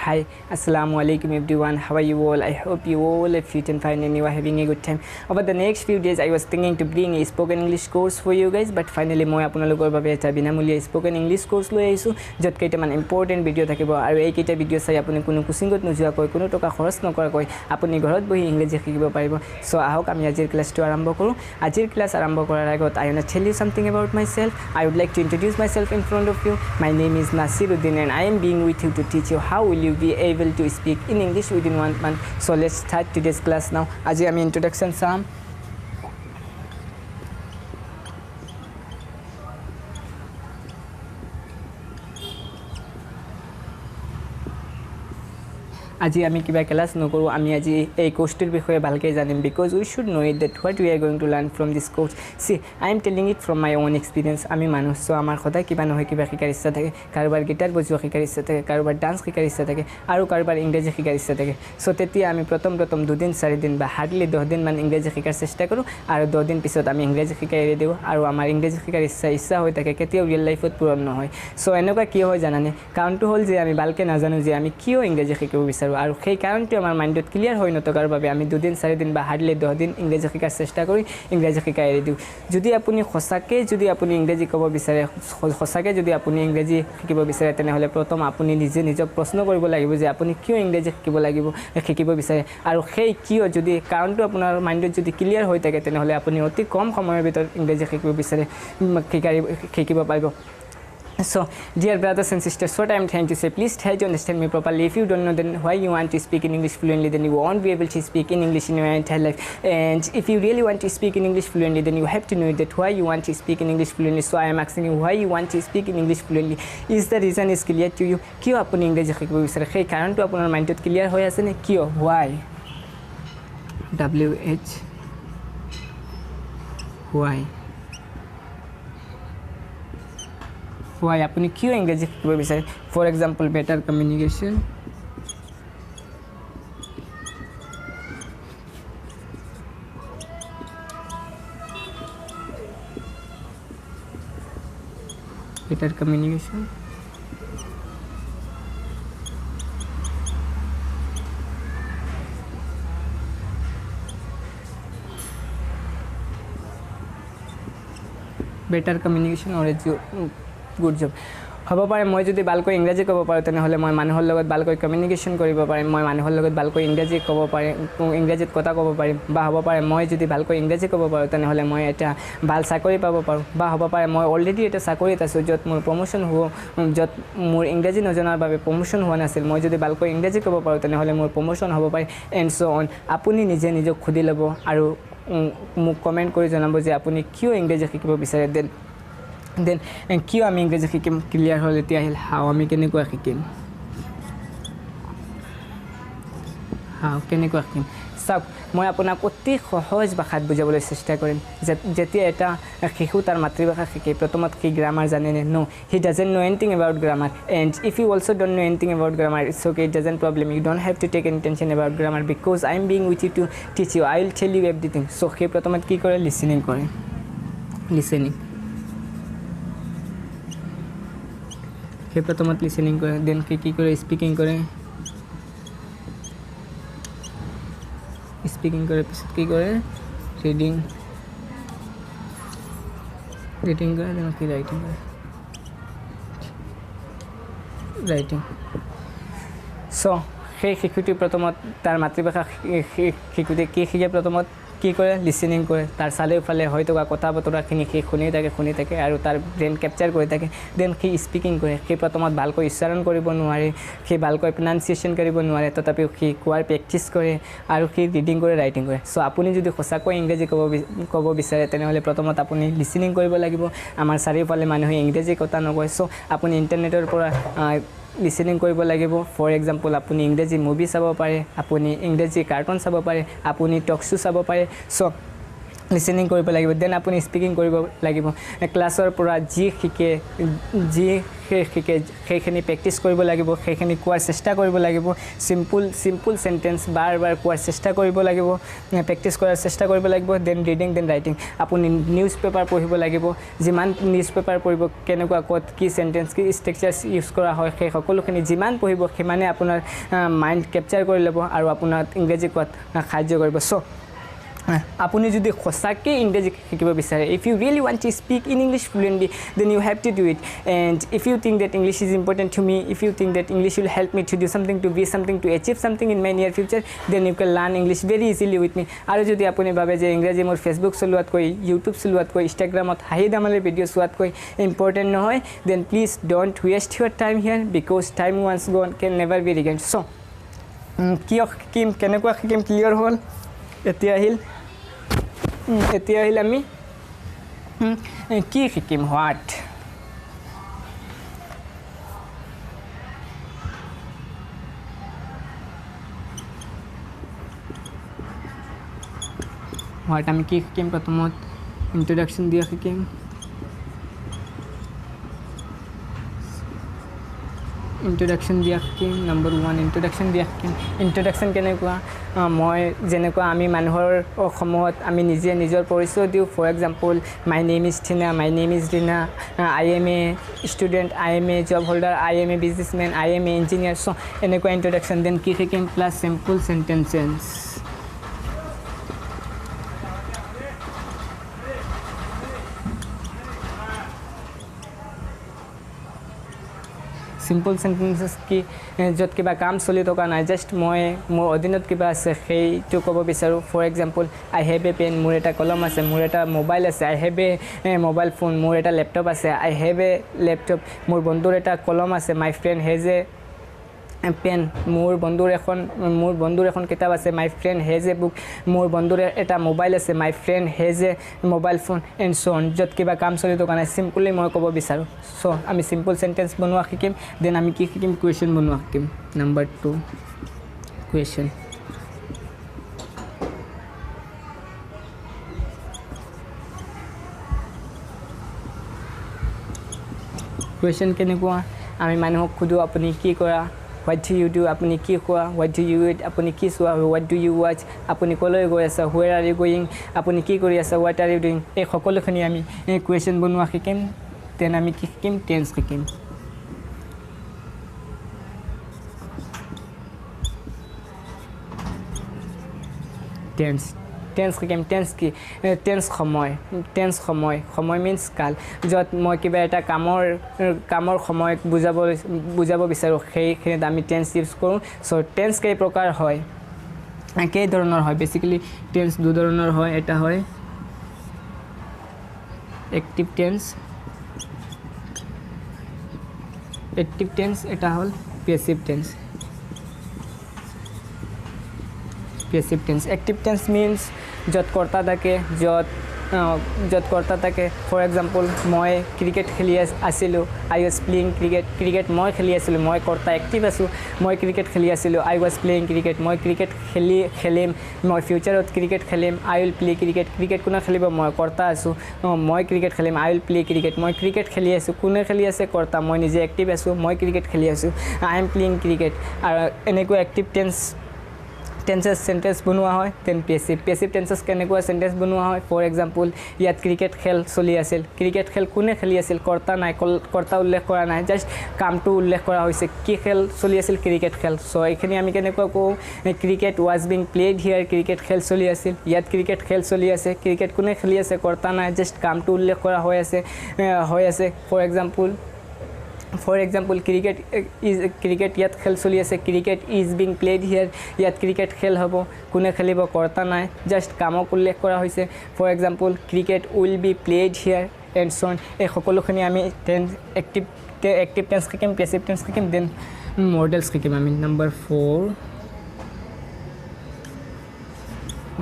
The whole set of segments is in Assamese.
Hi, Assalamu alaikum everyone. How are you all? I hope you all are fit and fine and you are having a good time. Over the next few days, I was thinking to bring a spoken English course for you guys, but finally মই আপোনালোকৰ বাবে এটা বিনামূলীয়া স্পোকেন ইংলিশ কোৰ্স লৈ আহিছো যত কেইটামান ইম্পৰ্টেন্ট ভিডিও থাকিব আৰু এই কেইটা ভিডিও চাই আপুনি কোনো কোচিংত নোযোৱাকৈ কোনো টকা খৰচ নকৰাকৈ আপুনি ঘৰত বহি ইংলিশ শিকিব পাৰিব সো আহক আমি আজিৰ ক্লাছটো আৰম্ভ কৰো আজিৰ ক্লাছ আৰম্ভ কৰাৰ আগত I want to tell you something about myself I would like to introduce myself in front of you my name is Nasiruddin and I am being with you to teach you how will you be able to speak in English within 1 month so let's start today's class now আজি আমি introduction চাম আজি আমি কিবা ক্লাস নকৰো আমি আজি এই কোৰ্সটিৰ বিষয়ে ভালকৈ জানিম because we should know it that what we are going to learn from this course see I am telling it from my own experience আমি মানুহ সো আমাৰ সদায় কিবা নহয় কিবা শিকাৰ ইচ্ছা থাকে কাৰোবাৰ গিটাৰ বজোৱা শিকাৰ ইচ্ছা থাকে কাৰোবাৰ ডান্স শিকাৰ ইচ্ছা থাকে আৰু কাৰোবাৰ ইংৰাজী শিকাৰ ইচ্ছা থাকে সো তেতিয়া আমি প্ৰথম 2 দিন 4 দিন বা হাৰ্ডলি 10 দিন মান ইংৰাজী শিকাৰ চেষ্টা কৰো আৰু 10 দিন পিছত আমি ইংৰাজী শিকাই এৰি দিও আৰু আমাৰ ইংৰাজী শিকাৰ ইচ্ছা হৈ থাকে কেতিয়াও ৰিয়েল লাইফত পূৰণ নহয় সো এনেকুৱা কি হয় জানানে কাৰণটো হ'ল যে আমি ভালকৈ নাজানো যে আমি কিয় ইংৰাজী শিকিব বিচাৰো আৰু সেই কাৰণটো আমাৰ মাইন্ডত ক্লিয়াৰ হৈ নতকাৰ বাবে আমি 2 দিন 4 দিন বা হাৰ্ডলি 10 দিন ইংৰাজী শিকাৰ চেষ্টা কৰি ইংৰাজী শিকাই এৰি দিও যদি আপুনি খসাকে যদি আপুনি ইংৰাজী ক'ব বিচাৰে খসাকে যদি আপুনি ইংৰাজী শিকিব বিচাৰে তেনেহলে প্ৰথম আপুনি নিজক প্ৰশ্ন কৰিব লাগিব যে আপুনি কিয় ইংৰাজী শিকিব বিচাৰে আৰু সেই কিয় যদি কাৰণটো আপোনাৰ মাইন্ডত যদি ক্লিয়াৰ হৈ থাকে তেনেহলে আপুনি অতি কম সময়ৰ ভিতৰত ইংৰাজী শিকিব বিচাৰে শিকিব পাৰিব So, dear brothers and sisters, what I am trying to say, please try to understand me properly. If you don't know then why you want to speak in English fluently, then you won't be able to speak in English in your entire life. And if you really want to speak in English fluently, then you have to know that why you want to speak in English fluently. So, I am asking you why you want to speak in English fluently. Is the reason is clear to you? Kyo apuni English শিকিব বিচাৰে সেই কাৰণটো আপোনাৰ মাইন্ডত ক্লিয়াৰ হৈ আছে নে কিয় why why why apuni kyo english শিকিব বিচাৰে for example better communication better communication or a good job হ'ব পাৰে মই যদি ভালকৈ ইংৰাজী ক'ব পাৰো তেনেহলে মই মানুহৰ লগত ভালকৈ কমিউনিকেশ্যন কৰিব পাৰিম মই মানুহৰ লগত ভালকৈ ইংৰাজী ক'ব পাৰিম ইংৰাজীত কথা ক'ব পাৰিম বা হ'ব পাৰে মই যদি ভালকৈ ইংৰাজী ক'ব পাৰো তেনেহলে মই এটা ভাল চাকৰি পাব পাৰো বা হ'ব পাৰে মই অলৰেডি এটা চাকৰিত আছো যত মোৰ প্ৰমোশন হ'ব যত মোৰ ইংৰাজী নজনাৰ বাবে প্ৰমোশন হোৱা নাছিল মই যদি ভালকৈ ইংৰাজী ক'ব পাৰো তেনেহলে মোৰ প্ৰমোশন হ'ব পাৰে এণ্ড সো অন আপুনি নিজক খুদি ল'ব আৰু মোক কমেন্ট কৰি জনাব যে আপুনি কিয় ইংৰাজী শিকিব বিচাৰে then কিয় আমি ইংৰাজী শিকিম ক্লিয়াৰ হ'ল এতিয়া আহিল হাও আমি কেনেকৈ শিকিম চাওক মই আপোনাক অতি সহজ ভাষাত বুজাবলৈ চেষ্টা কৰিম যেতিয়া এটা শিশু তাৰ মাতৃভাষা শিকে প্ৰথমত কি গ্ৰামাৰ জানে নে no he doesn't know anything about grammar and if you also don't know anything about grammar it's okay it doesn't problem you don't have to take any tension about grammar because I am being with you to teach you I will tell you everything so সেই প্ৰথমত কি কৰে লিসেনিং কৰে সেই প্ৰথমত লিসেনিং কৰে দেন কি কৰে স্পিকিং কৰে পিছত কি কৰে ৰিডিং কৰে দেন কি ৰাইটিং সো সেই শিশুটি প্ৰথমত তাৰ মাতৃভাষা শিকুতে কি শিকে প্ৰথমত কি কৰে লিসেনিং কৰে তাৰ চাৰিওফালে হয়তো কথা বতৰাখিনি শুনি থাকে আৰু তাৰ ব্ৰেইন ক্যাপচাৰ কৰি থাকে দেন কি স্পিকিং কৰে কি প্ৰথমত ভালকৈ উচ্চাৰণ কৰিব নোৱাৰে কি ভালকৈ প্ৰনাউন্সিয়েচন কৰিব নোৱাৰে তথাপিও কি কোৱাৰ প্ৰেক্টিস কৰে আৰু কি ৰিডিং কৰে ৰাইটিং কৰে সো আপুনি যদি সঁচাকৈ ইংৰাজী ক'ব বিচাৰে তেনেহলে প্ৰথমত আপুনি লিসেনিং কৰিব লাগিব আমাৰ চাৰিওফালে মানুহে ইংৰাজী কথা নকয় সো আপুনি ইন্টাৰনেটৰ পৰা লিসেনিং কৰিব লাগিব ফৰ এক্সাম্পল আপুনি ইংৰাজী মুভি চাব পাৰে আপুনি ইংৰাজী কাৰ্টুন চাব পাৰে আপুনি টক শো চাব পাৰে সো লিসেনিং কৰিব লাগিব দেন আপুনি স্পিকিং কৰিব লাগিব ক্লাছৰ পৰা যি শিকে সেইখিনি প্ৰেক্টিছ কৰিব লাগিব সেইখিনি কোৱাৰ চেষ্টা কৰিব লাগিব সিম্পল সেন্টেন্স বাৰ কোৱাৰ চেষ্টা কৰিব লাগিব প্ৰেক্টিছ কৰাৰ চেষ্টা কৰিব লাগিব দেন ৰিডিং দেন ৰাইটিং আপুনি নিউজ পেপাৰ পঢ়িব লাগিব যিমান নিউজ পেপাৰ পঢ়িব কেনেকুৱা ক'ত কি সেন্টেন্স কি ষ্ট্ৰাকচাৰ্ছ ইউজ কৰা হয় সেই সকলোখিনি যিমান পঢ়িব সিমানে আপোনাৰ মাইণ্ড কেপচাৰ কৰি ল'ব আৰু আপোনাৰ ইংৰাজী কোৱাত সাহায্য কৰিব চ' আপুনি যদি সঁচাকৈ ইংৰাজী শিকিব বিচাৰে if you really want to speak in English fluently then you have to do it and if you think that English is important to me if you think that English will help me to do something to be something to achieve something in my near future then you can learn English very easily with me আৰু যদি আপুনি ভাবে যে ইংৰাজী মোৰ ফেচবুক চলোৱাতকৈ ইউটিউব চলোৱাতকৈ ইনষ্টাগ্ৰামত হাঁহি ধেমালিৰ ভিডিঅ' চোৱাতকৈ ইম্পৰ্টেণ্ট নহয় then please don't waste your time here because time once gone can never be regain so' কিয় শিকিম কেনেকুৱা শিকিম ক্লিয়াৰ হ'ল এতিয়া আহিল আমি কি শিকিম হোৱাট আমি কি শিকিম প্ৰথমত ইন্ট্ৰডাকশ্যন দিয়া শিকিম ইন্ট্ৰডাকশ্যন দিয়া শিকিম নম্বৰ 1 ইন্ট্ৰডাকশ্যন দিয়া শিকিম ইন্ট্ৰডাকশ্যন কেনেকুৱা মই যেনেকুৱা আমি মানুহৰ অসমত আমি নিজে নিজৰ পৰিচয় দিওঁ for example my name is Tina my name is Reena I am a student I am a job holder I am a businessman I am a engineer so' এনেকুৱা ইন্ট্ৰডাকশ্যন দেন কি শিকিম plus simple sentences simple sentences কি য'ত কিবা কাম চলি থকা নাই জাষ্ট মই মোৰ অধীনত কিবা আছে সেইটো ক'ব বিচাৰোঁ for example I have a pen মোৰ এটা কলম আছে মোৰ এটা মোবাইল আছে I have a mobile phone মোৰ এটা লেপটপ আছে আই হেভ এ লেপটপ মোৰ বন্ধুৰ এটা কলম আছে my friend has a pen মোৰ বন্ধুৰ এখন কিতাপ আছে my friend has a book মোৰ বন্ধুৰ এটা মোবাইল আছে my friend has a mobile phone and so' on য'ত কিবা কাম চলি থকা নাই চিম্পলি মই ক'ব বিচাৰোঁ ছ' আমি চিম্পল চেণ্টেন্স বনোৱা শিকিম দেন আমি কি শিকিম কুৱেশ্যন বনোৱা শিকিম নম্বৰ 2 কুৱেশ্যন কুৱেশ্যন কেনেকুৱা আমি মানুহক সোধোঁ আপুনি কি কৰা হোৱাট ডু ইউ ডু আপুনি কি খোৱা হোৱাট ডু ইউ ইট আপুনি কি চোৱা হোৱাট ডু ইউ ৱাচ আপুনি ক'লৈ গৈ আছা হুৱেৰ আৰ ইউ গোয়িং আপুনি কি কৰি আছা হোৱাট আৰ ইউ ডুইং এই সকলোখিনি আমি কুৱেশ্যন বনোৱা শিকিম দেন আমি কি শিকিম টেন্স শিকিম টেন্স শিকিম টেন্স কি টেন্স সময় মিন্স কাল য'ত মই কিবা এটা কামৰ সময়ক বুজাব বিচাৰোঁ সেইখিনিত আমি টেন্স ইউজ কৰোঁ চ' টেন্স কেই প্ৰকাৰ হয় কেই ধৰণৰ হয় বেচিকেলি টেন্স দুধৰণৰ হয় এটা হয় এক্টিভ টেন্স এটা হ'ল passive tense active tense means য'ত কৰ্তা থাকে ফৰ এক্সাম্পল মই ক্ৰিকেট খেলি আছিলোঁ আই ৱাজ প্লেয়িং ক্ৰিকেট মই খেলি আছিলোঁ মই কৰ্তা এক্টিভ আছোঁ মই ক্ৰিকেট খেলি আছিলোঁ আই ৱাজ প্লেয়িং ক্ৰিকেট মই ক্ৰিকেট খেলিম মই ফিউচাৰত ক্ৰিকেট খেলিম আই উইল প্লে ক্ৰিকেট কোনে খেলিব মই কৰ্তা আছোঁ মই ক্ৰিকেট খেলিম আই উইল প্লে ক্ৰিকেট মই ক্ৰিকেট খেলি আছোঁ কোনে খেলি আছে কৰ্তা মই নিজে এক্টিভ আছোঁ মই ক্ৰিকেট খেলি আছোঁ আই এম প্লেয়িং ক্ৰিকেট আৰু এনেকুৱা এক্টিভ টেন্সেছ চেণ্টেন্স বনোৱা হয় দেন পেছিভ টেন্সেছ কেনেকুৱা চেণ্টেন্স বনোৱা হয় ফৰ এক্সাম্পল ইয়াত ক্ৰিকেট খেল চলি আছিল ক্ৰিকেট খেল কোনে খেলি আছিল কৰ্তা উল্লেখ কৰা নাই জাষ্ট কামটো উল্লেখ কৰা হৈছে কি খেল চলি আছিল ক্ৰিকেট খেল চ' এইখিনি আমি কেনেকুৱা কওঁ cricket was being played here cricket খেল চলি আছিল ইয়াত ক্ৰিকেট খেল চলি আছে ক্ৰিকেট কোনে খেলি আছে কৰ্তা নাই জাষ্ট কামটো উল্লেখ কৰা হৈ আছে ফৰ এক্সাম্পল ক্ৰিকেট ইয়াত খেল চলি আছে ক্ৰিকেট ইজ বিং প্লেড হিয়াৰ ইয়াত ক্ৰিকেট খেল হ'ব কোনে খেলিব কৰ্তা নাই জাষ্ট কামক উল্লেখ কৰা হৈছে for example cricket will be played here and so' on এই সকলোখিনি আমি এক্টিভ টেন্স শিকিম পেছিভ টেন্স শিকিম দেন মডেলছ শিকিম আমি নম্বৰ 4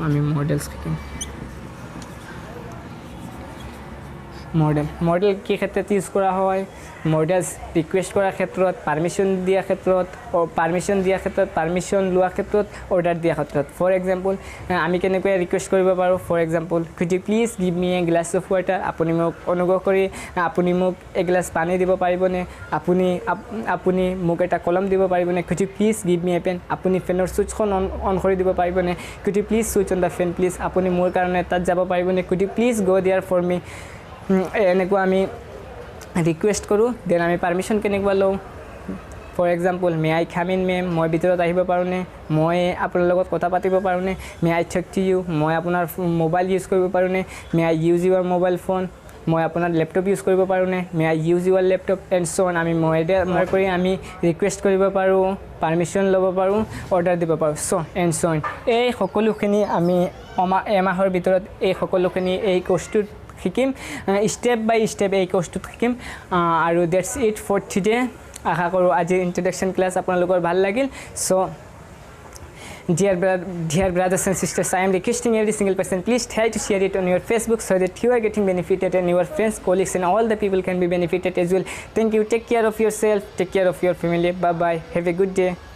আমি মডেলছ শিকিম মডেল কি ক্ষেত্ৰত ইউজ কৰা হয় মডেলছ ৰিকুৱেষ্ট কৰাৰ ক্ষেত্ৰত পাৰ্মিশ্যন দিয়াৰ ক্ষেত্ৰত পাৰ্মিশ্যন লোৱাৰ ক্ষেত্ৰত অৰ্ডাৰ দিয়াৰ ক্ষেত্ৰত ফৰ এক্সাম্পল আমি কেনেকৈ ৰিকুৱেষ্ট কৰিব পাৰোঁ for example could you please give me a glass of water আপুনি মোক অনুগ্ৰহ কৰি আপুনি মোক এগিলাচ পানী দিব পাৰিবনে আপুনি মোক এটা কলম দিব পাৰিবনে could you please give me a pen আপুনি ফেনৰ ছুইচখন অন কৰি দিব পাৰিবনে could you please switch on the fan please আপুনি মোৰ কাৰণে তাত যাব পাৰিবনে could you please go' there for me এনেকুৱা আমি ৰিকুৱেষ্ট কৰোঁ দেন আমি পাৰ্মিশ্যন কেনেকুৱা লওঁ for example may I come in ma'am মই ভিতৰত আহিব পাৰোঁনে মই আপোনাৰ লগত কথা পাতিব পাৰোঁনে may I talk to you মই আপোনাৰ মোবাইল ইউজ কৰিব পাৰোঁনে may I use Euro mobile phone মই আপোনাৰ লেপটপ ইউজ কৰিব পাৰোঁনে may I use Euro laptop and so' on আমি মই কৰি আমি ৰিকুৱেষ্ট কৰিব পাৰোঁ পাৰ্মিশ্যন ল'ব পাৰোঁ অৰ্ডাৰ দিব পাৰোঁ ছ' এণ্ড ছ' অন এই সকলোখিনি আমি এমাহৰ ভিতৰত এই সকলোখিনি এই কোৰ্চটোত শিকিম ষ্টেপ বাই ষ্টেপ এই কোৰ্চটোত শিকিম আৰু ডেটছ ইট ফৰ টুডে আশা কৰোঁ আজিৰ ইন্ট্ৰডাকশ্যন ক্লাছ আপোনালোকৰ ভাল লাগিল ছ' dear brothers and sisters, I am requesting every single person, please try to share it on your Facebook so that you are getting benefited and your friends, colleagues and all the people can be benefited as well. Thank you. Take care of yourself. Take care of your family. Bye bye. Have a good day.